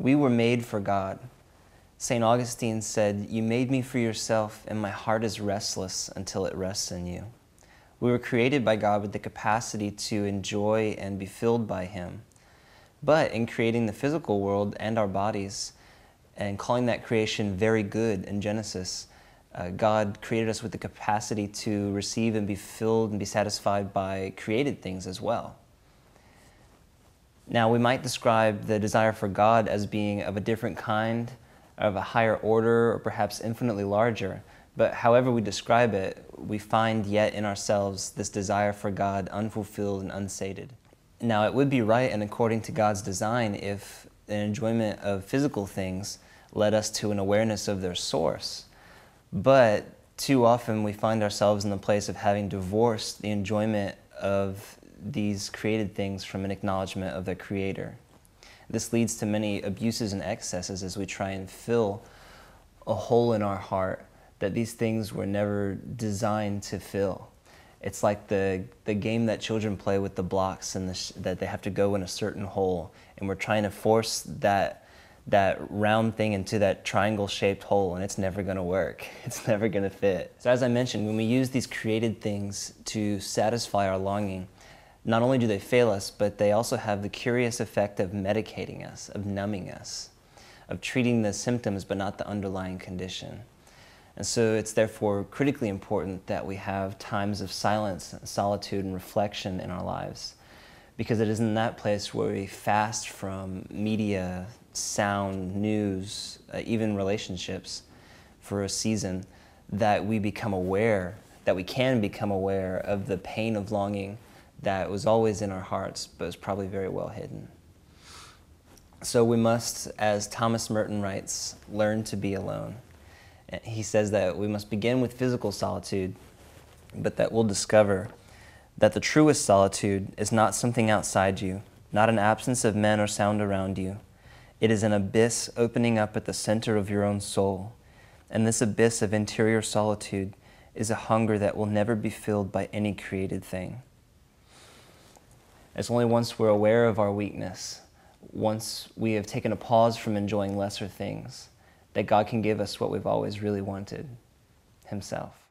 We were made for God. St. Augustine said, "You made me for yourself, and my heart is restless until it rests in you." We were created by God with the capacity to enjoy and be filled by Him. But in creating the physical world and our bodies, and calling that creation very good in Genesis, God created us with the capacity to receive and be filled and be satisfied by created things as well. Now, we might describe the desire for God as being of a different kind, of a higher order, or perhaps infinitely larger. But however we describe it, we find yet in ourselves this desire for God unfulfilled and unsated. Now, it would be right and according to God's design if an enjoyment of physical things led us to an awareness of their source. But too often we find ourselves in the place of having divorced the enjoyment of these created things from an acknowledgement of their Creator. This leads to many abuses and excesses as we try and fill a hole in our heart that these things were never designed to fill. It's like the game that children play with the blocks and that they have to go in a certain hole, and we're trying to force that round thing into that triangle-shaped hole, and it's never going to work. It's never going to fit. So as I mentioned, when we use these created things to satisfy our longing, not only do they fail us, but they also have the curious effect of medicating us, of numbing us, of treating the symptoms but not the underlying condition. And so it's therefore critically important that we have times of silence, solitude, and reflection in our lives, because it is in that place where we fast from media, sound, news, even relationships for a season, that we become aware, that we can become aware of the pain of longing that was always in our hearts, but was probably very well hidden. So we must, as Thomas Merton writes, learn to be alone. He says that we must begin with physical solitude, but that we'll discover that the truest solitude is not something outside you, not an absence of men or sound around you. It is an abyss opening up at the center of your own soul. And this abyss of interior solitude is a hunger that will never be filled by any created thing. It's only once we're aware of our weakness, once we have taken a pause from enjoying lesser things, that God can give us what we've always really wanted, Himself.